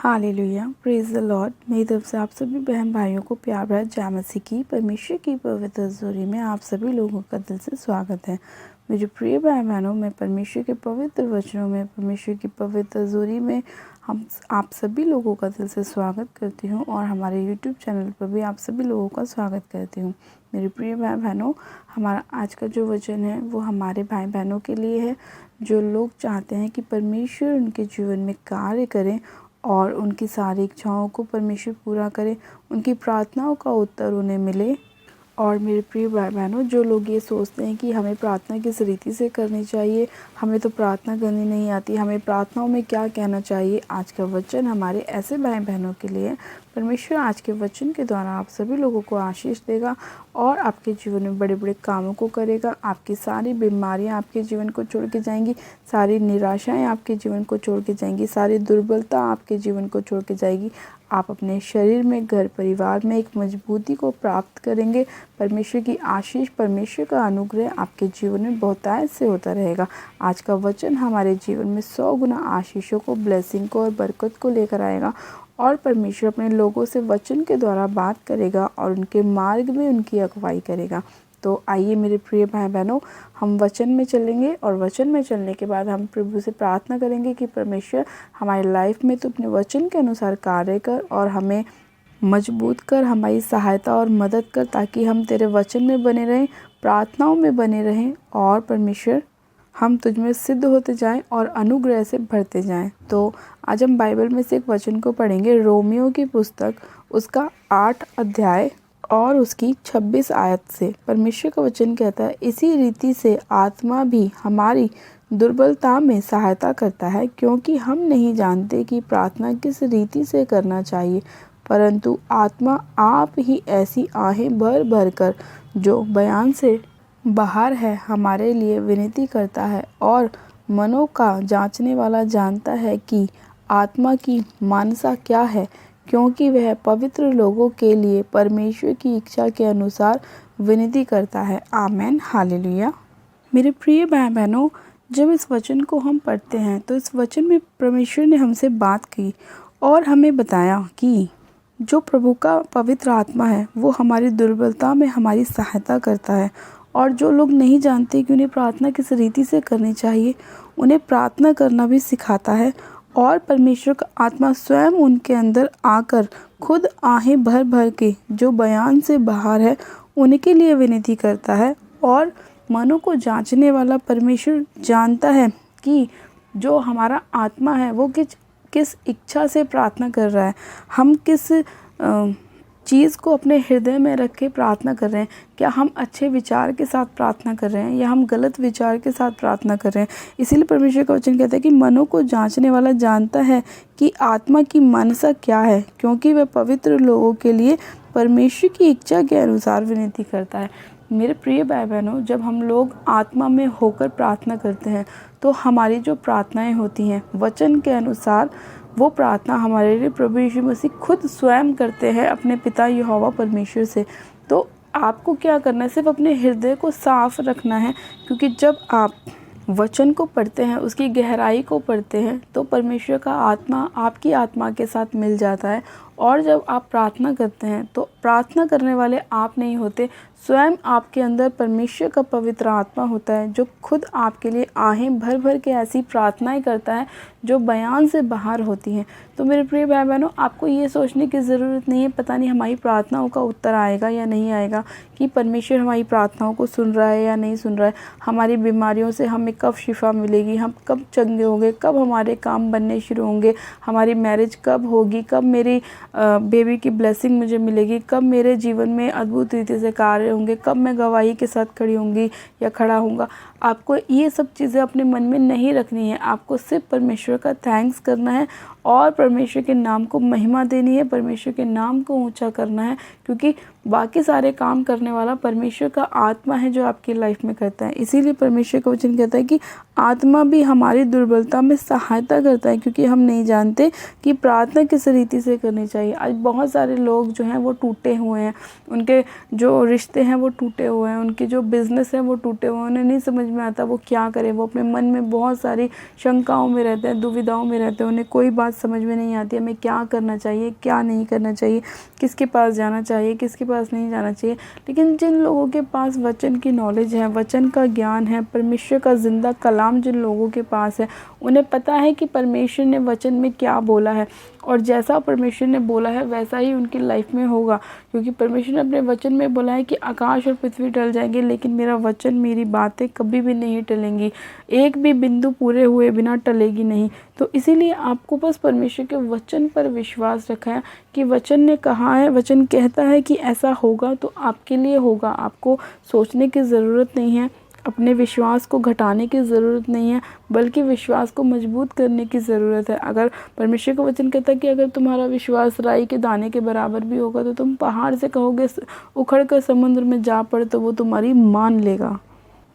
Hallelujah, praise the Lord. मेरी तरफ से आप सभी बहन भाइयों को प्यार भरा जय मसीह की परमेश्वर की पवित्र हज़ूरी में आप सभी लोगों का दिल से स्वागत है। मेरे प्रिय भाई बहनों, मैं परमेश्वर के पवित्र वचनों में, परमेश्वर की पवित्र हज़ूरी में हम आप सभी लोगों का दिल से स्वागत करती हूँ और हमारे यूट्यूब चैनल पर भी आप सभी लोगों का स्वागत करती हूँ। मेरे प्रिय भाई बहनों, हमारा आज का जो वचन है वो हमारे भाई बहनों के लिए है जो लोग चाहते हैं कि परमेश्वर उनके जीवन में कार्य करें और उनकी सारी इच्छाओं को परमेश्वर पूरा करे, उनकी प्रार्थनाओं का उत्तर उन्हें मिले। और मेरे प्रिय भाई बहनों, जो लोग ये सोचते हैं कि हमें प्रार्थना किस रीति से करनी चाहिए, हमें तो प्रार्थना करनी नहीं आती, हमें प्रार्थनाओं में क्या कहना चाहिए, आज का वचन हमारे ऐसे भाई बहनों के लिए। परमेश्वर आज के वचन के द्वारा आप सभी लोगों को आशीष देगा और आपके जीवन में बड़े बड़े कामों को करेगा। आपकी सारी बीमारियां आपके जीवन को छोड़ के जाएंगी, सारी निराशाएं आपके जीवन को छोड़ के जाएंगी, सारी दुर्बलता आपके जीवन को छोड़ के जाएगी। आप अपने शरीर में, घर परिवार में एक मजबूती को प्राप्त करेंगे। परमेश्वर की आशीष, परमेश्वर का अनुग्रह आपके जीवन में बहुतायत से होता रहेगा। आज का वचन हमारे जीवन में 100 गुना आशीषों को, ब्लेसिंग को और बरकत को लेकर आएगा और परमेश्वर अपने लोगों से वचन के द्वारा बात करेगा और उनके मार्ग में उनकी अगुवाई करेगा। तो आइए मेरे प्रिय भाई बहनों, हम वचन में चलेंगे और वचन में चलने के बाद हम प्रभु से प्रार्थना करेंगे कि परमेश्वर हमारी लाइफ में तो अपने वचन के अनुसार कार्य कर और हमें मजबूत कर, हमारी सहायता और मदद कर, ताकि हम तेरे वचन में बने रहें, प्रार्थनाओं में बने रहें और परमेश्वर हम तुझ में सिद्ध होते जाएं और अनुग्रह से भरते जाएं। तो आज हम बाइबल में से एक वचन को पढ़ेंगे, रोमियो की पुस्तक उसका 8 अध्याय और उसकी 26 आयत से। परमेश्वर का वचन कहता है, इसी रीति से आत्मा भी हमारी दुर्बलता में सहायता करता है, क्योंकि हम नहीं जानते कि प्रार्थना किस रीति से करना चाहिए, परंतु आत्मा आप ही ऐसी आहें भर भर कर जो बयान से बाहर है हमारे लिए विनती करता है। और मनों का जांचने वाला जानता है कि आत्मा की मानसा क्या है, क्योंकि वह पवित्र लोगों के लिए परमेश्वर की इच्छा के अनुसार विनती करता है। आमेन, हालेलुया। मेरे प्रिय भाई बहनों, जब इस वचन को हम पढ़ते हैं तो इस वचन में परमेश्वर ने हमसे बात की और हमें बताया कि जो प्रभु का पवित्र आत्मा है वो हमारी दुर्बलता में हमारी सहायता करता है। और जो लोग नहीं जानते कि उन्हें प्रार्थना किस रीति से करनी चाहिए, उन्हें प्रार्थना करना भी सिखाता है। और परमेश्वर का आत्मा स्वयं उनके अंदर आकर खुद आहें भर भर के जो बयान से बाहर है उनके लिए विनती करता है। और मनों को जांचने वाला परमेश्वर जानता है कि जो हमारा आत्मा है वो किस इच्छा से प्रार्थना कर रहा है, हम किस चीज़ को अपने हृदय में रख के प्रार्थना कर रहे हैं। क्या हम अच्छे विचार के साथ प्रार्थना कर रहे हैं या हम गलत विचार के साथ प्रार्थना कर रहे हैं। इसीलिए परमेश्वर का वचन कहता है कि मनों को जांचने वाला जानता है कि आत्मा की मनसा क्या है, क्योंकि वह पवित्र लोगों के लिए परमेश्वर की इच्छा के अनुसार विनती करता है। मेरे प्रिय भाई बहनों, जब हम लोग आत्मा में होकर प्रार्थना करते हैं तो हमारी जो प्रार्थनाएं होती हैं वचन के अनुसार, वो प्रार्थना हमारे लिए प्रभु यीशु मसीह खुद स्वयं करते हैं अपने पिता यहोवा परमेश्वर से। तो आपको क्या करना है, सिर्फ अपने हृदय को साफ रखना है, क्योंकि जब आप वचन को पढ़ते हैं, उसकी गहराई को पढ़ते हैं, तो परमेश्वर का आत्मा आपकी आत्मा के साथ मिल जाता है। और जब आप प्रार्थना करते हैं तो प्रार्थना करने वाले आप नहीं होते, स्वयं आपके अंदर परमेश्वर का पवित्र आत्मा होता है जो खुद आपके लिए आहें भर भर के ऐसी प्रार्थनाएं करता है जो बयान से बाहर होती हैं। तो मेरे प्रिय भाई बहनों, आपको ये सोचने की ज़रूरत नहीं है पता नहीं हमारी प्रार्थनाओं का उत्तर आएगा या नहीं आएगा, कि परमेश्वर हमारी प्रार्थनाओं को सुन रहा है या नहीं सुन रहा है, हमारी बीमारियों से हमें कब शिफा मिलेगी, हम कब चंगे होंगे, कब हमारे काम बनने शुरू होंगे, हमारी मैरिज कब होगी, कब मेरी बेबी की ब्लेसिंग मुझे मिलेगी, कब मेरे जीवन में अद्भुत रीति से कार्य होंगे, कब मैं गवाही के साथ खड़ी होंगी या खड़ा होऊंगा। आपको ये सब चीज़ें अपने मन में नहीं रखनी है। आपको सिर्फ परमेश्वर का थैंक्स करना है और परमेश्वर के नाम को महिमा देनी है, परमेश्वर के नाम को ऊंचा करना है, क्योंकि बाकी सारे काम करने वाला परमेश्वर का आत्मा है जो आपकी लाइफ में करता है। इसीलिए परमेश्वर का वचन कहता है कि आत्मा भी हमारी दुर्बलता में सहायता करता है, क्योंकि हम नहीं जानते कि प्रार्थना किस रीति से करनी चाहिए। चाहिए। आज बहुत सारे लोग जो हैं वो टूटे हुए हैं, उनके जो रिश्ते हैं वो टूटे हुए हैं, उनके जो बिज़नेस है वो टूटे हुए हैं, उन्हें नहीं समझ में आता वो क्या करें। वो अपने मन में बहुत सारी शंकाओं में रहते हैं, दुविधाओं में रहते हैं, उन्हें कोई बात समझ में नहीं आती हमें क्या करना चाहिए, क्या नहीं करना चाहिए, किसके पास जाना चाहिए, किसके पास नहीं जाना चाहिए। लेकिन जिन लोगों के पास वचन की नॉलेज है, वचन का ज्ञान है, परमेश्वर का ज़िंदा कलाम जिन लोगों के पास है, उन्हें पता है कि परमेश्वर ने वचन में क्या बोला है और जैसा परमेश्वर ने बोला है वैसा ही उनकी लाइफ में होगा। क्योंकि परमेश्वर ने अपने वचन में बोला है कि आकाश और पृथ्वी टल जाएंगे लेकिन मेरा वचन, मेरी बातें कभी भी नहीं टलेंगी, एक भी बिंदु पूरे हुए बिना टलेगी नहीं। तो इसीलिए आपको बस परमेश्वर के वचन पर विश्वास रखा है कि वचन ने कहा है, वचन कहता है कि ऐसा होगा तो आपके लिए होगा। आपको सोचने की ज़रूरत नहीं है, अपने विश्वास को घटाने की ज़रूरत नहीं है, बल्कि विश्वास को मजबूत करने की ज़रूरत है। अगर परमेश्वर का वचन कहता है कि अगर तुम्हारा विश्वास राई के दाने के बराबर भी होगा तो तुम पहाड़ से कहोगे उखड़ कर समुद्र में जा पड़, तो वो तुम्हारी मान लेगा।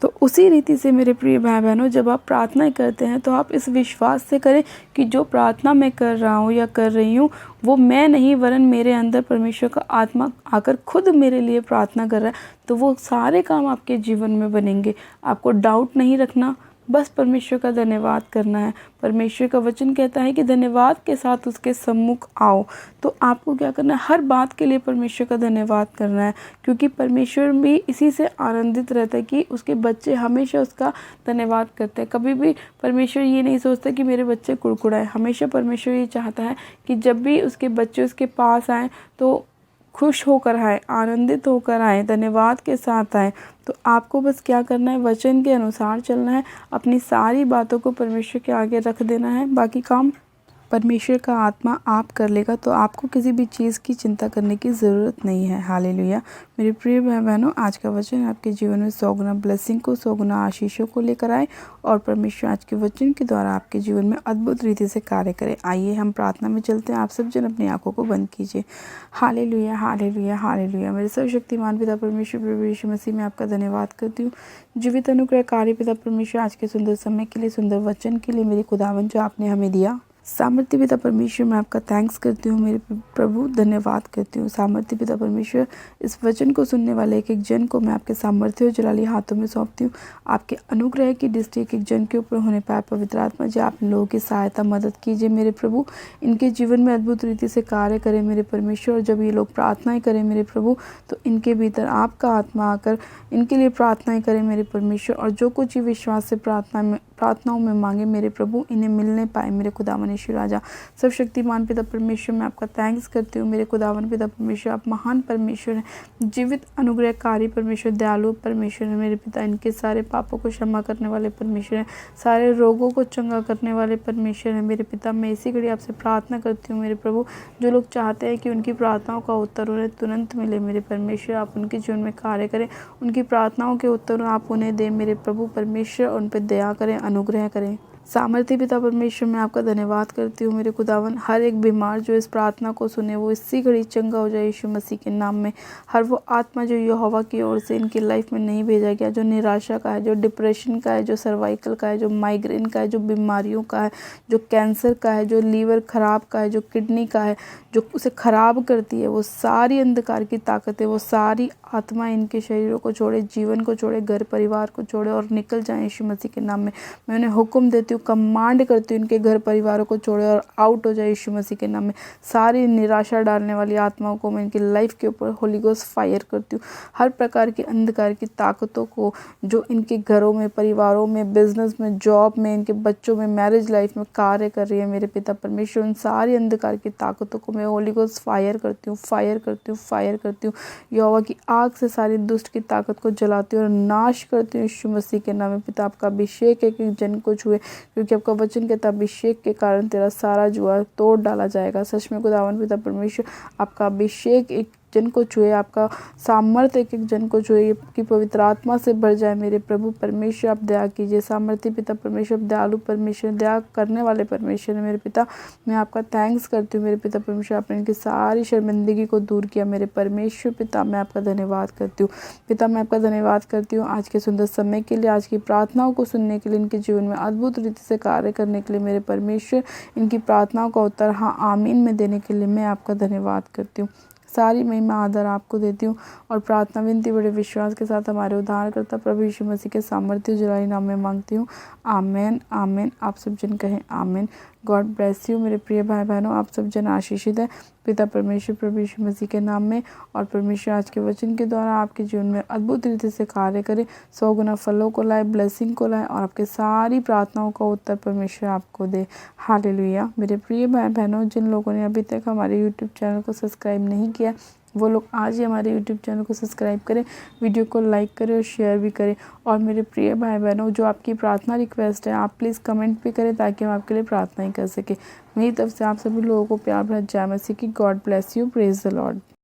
तो उसी रीति से मेरे प्रिय भाई बहनों, जब आप प्रार्थना करते हैं तो आप इस विश्वास से करें कि जो प्रार्थना मैं कर रहा हूँ या कर रही हूँ वो मैं नहीं वरन मेरे अंदर परमेश्वर का आत्मा आकर खुद मेरे लिए प्रार्थना कर रहा है। तो वो सारे काम आपके जीवन में बनेंगे। आपको डाउट नहीं रखना, बस परमेश्वर का धन्यवाद करना है। परमेश्वर का वचन कहता है कि धन्यवाद के साथ उसके सम्मुख आओ। तो आपको क्या करना है, हर बात के लिए परमेश्वर का धन्यवाद करना है, क्योंकि परमेश्वर भी इसी से आनंदित रहता है कि उसके बच्चे हमेशा उसका धन्यवाद करते हैं। कभी भी परमेश्वर ये नहीं सोचता कि मेरे बच्चे कुड़कुड़ाए। हमेशा परमेश्वर ये चाहता है कि जब भी उसके बच्चे उसके पास आएँ तो खुश होकर आए, आनंदित होकर आए, धन्यवाद के साथ आए। तो आपको बस क्या करना है, वचन के अनुसार चलना है, अपनी सारी बातों को परमेश्वर के आगे रख देना है, बाकी काम परमेश्वर का आत्मा आप कर लेगा। तो आपको किसी भी चीज़ की चिंता करने की ज़रूरत नहीं है। हालेलुया। मेरे प्रिय भाई बहनों, आज का वचन आपके जीवन में 100 गुना ब्लेसिंग को, 100 गुना आशीषों को लेकर आए और परमेश्वर आज के वचन के द्वारा आपके जीवन में अद्भुत रीति से कार्य करे। आइए हम प्रार्थना में चलते हैं। आप सब जन अपनी आंखों को बंद कीजिए। Hallelujah, hallelujah, hallelujah. मेरे सर्वशक्तिमान पिता परमेश्वर प्रभु यीशु मसीह में आपका धन्यवाद करती हूँ। जीवित अनुग्रहकारी पिता परमेश्वर, आज के सुंदर समय के लिए, सुंदर वचन के लिए, मेरी खुदावन जो आपने हमें दिया। सामर्थ्य पिता परमेश्वर, मैं आपका थैंक्स करती हूँ मेरे प्रभु, धन्यवाद करती हूँ। सामर्थ्य पिता परमेश्वर, इस वचन को सुनने वाले एक एक जन को मैं आपके सामर्थ्य और जलाली हाथों में सौंपती हूँ। आपके अनुग्रह की दृष्टि एक एक जन के ऊपर होने पाए। पवित्र आत्मा जी, आप लोगों की सहायता मदद कीजिए मेरे प्रभु, इनके जीवन में अद्भुत रीति से कार्य करें मेरे परमेश्वर। और जब ये लोग प्रार्थनाएं करें मेरे प्रभु, तो इनके भीतर आपका आत्मा आकर इनके लिए प्रार्थनाएं करें मेरे परमेश्वर। और जो कुछ ही विश्वास से प्रार्थनाओं में मांगे मेरे प्रभु, इन्हें मिलने पाए मेरे खुदावन यीशु राजा। सर्वशक्तिमान पिता परमेश्वर, मैं आपका थैंक्स करती हूँ मेरे खुदावन पिता परमेश्वर। आप महान परमेश्वर हैं, जीवित अनुग्रहकारी परमेश्वर, दयालु परमेश्वर है मेरे पिता। इनके सारे पापों को क्षमा करने वाले परमेश्वर हैं, सारे रोगों को चंगा करने वाले परमेश्वर हैं मेरे पिता। मैं इसी घड़ी आपसे प्रार्थना करती हूँ मेरे प्रभु, जो लोग चाहते हैं कि उनकी प्रार्थनाओं का उत्तर उन्हें तुरंत मिले मेरे परमेश्वर, आप उनके जीवन में कार्य करें, उनकी प्रार्थनाओं के उत्तर आप उन्हें दें मेरे प्रभु परमेश्वर, उन पर दया करें, अनुग्रह करें। सामर्थ्य पिता परमेश्वर, मैं आपका धन्यवाद करती हूँ मेरे खुदावन। हर एक बीमार जो इस प्रार्थना को सुने वो इसी घड़ी चंगा हो जाए यीशु मसीह के नाम में। हर वो आत्मा जो यहोवा की ओर से इनकी लाइफ में नहीं भेजा गया, जो निराशा का है, जो डिप्रेशन का है, जो सर्वाइकल का है, जो माइग्रेन का है, जो बीमारियों का है, जो कैंसर का है, जो लीवर खराब का है, जो किडनी का है, जो उसे खराब करती है, वो सारी अंधकार की ताकत है, वो सारी आत्मा इनके शरीरों को छोड़े, जीवन को छोड़े, घर परिवार को छोड़े और निकल जाए यीशु मसीह के नाम में। मैं उन्हें हुक्म देती हूँ, कमांड करती हूँ, इनके घर परिवारों को छोड़े और आउट हो जाए यीशु मसीह के नाम में। सारी निराशा डालने वाली आत्माओं को मैं इनकी लाइफ के ऊपर होली गोस्ट फायर करती हूँ। हर प्रकार की अंधकार की ताकतों को जो इनके घरों में, परिवारों में, बिजनेस में, जॉब में, इनके बच्चों में, मैरिज लाइफ में कार्य कर रही है मेरे पिता परमेश्वर, उन सारी अंधकार की ताकतों को मैं होली गोस्ट फायर करती हूँ, फायर करती हूँ, फायर करती हूँ। यहोवा की आग से सारी दुष्ट की ताकत को जलाती हूँ और नाश करती हूँ यीशु मसीह के नाम में। पिता, आपका अभिषेक एक एक जन को छुए, क्योंकि आपका वचन कहता है अभिषेक के कारण तेरा सारा जुआ तोड़ डाला जाएगा। सच में खुदावन पिता परमेश्वर, आपका अभिषेक एक जन को छुए, आपका सामर्थ्य एक एक जन को छुए, कि पवित्र आत्मा से भर जाए मेरे प्रभु परमेश्वर। आप दया कीजिए। सामर्थ्य पिता परमेश्वर, दयालु परमेश्वर, दया करने वाले परमेश्वर है मेरे पिता। मैं आपका थैंक्स करती हूँ मेरे पिता परमेश्वर, आपने इनकी सारी शर्मिंदगी को दूर किया मेरे परमेश्वर। पिता मैं आपका धन्यवाद करती हूँ। पिता मैं आपका धन्यवाद करती हूँ आज के सुंदर समय के लिए, आज की प्रार्थनाओं को सुनने के लिए, इनके जीवन में अद्भुत रीति से कार्य करने के लिए मेरे परमेश्वर। इनकी प्रार्थनाओं का उत्तर हाँ आमीन में देने के लिए मैं आपका धन्यवाद करती हूँ। सारी महिमा आदर आपको देती हूँ और प्रार्थना विनती बड़े विश्वास के साथ हमारे उद्धारकर्ता प्रभु यीशु मसीह के सामर्थ्य जुलाई नाम में मांगती हूँ। आमेन आमेन। आप सब जन कहें आमेन। गॉड ब्लेस यू मेरे प्रिय भाई बहनों। आप सब जन आशीषित है पिता परमेश्वर प्रभु यीशु मसीह के नाम में। और परमेश्वर आज के वचन के द्वारा आपके जीवन में अद्भुत रीति से कार्य करे, 100 गुना फलों को लाए, ब्लेसिंग को लाए और आपके सारी प्रार्थनाओं का उत्तर परमेश्वर आपको दे। हालेलुया। मेरे प्रिय भाई बहनों, जिन लोगों ने अभी तक हमारे यूट्यूब चैनल को सब्सक्राइब नहीं किया वो लोग आज ही हमारे यूट्यूब चैनल को सब्सक्राइब करें, वीडियो को लाइक करें और शेयर भी करें। और मेरे प्रिय भाई बहनों, जो आपकी प्रार्थना रिक्वेस्ट है आप प्लीज़ कमेंट भी करें ताकि हम आपके लिए प्रार्थना ही कर सकें। मेरी तरफ से आप सभी लोगों को प्यार भरा जय मसीह की। God bless you. Praise the Lord.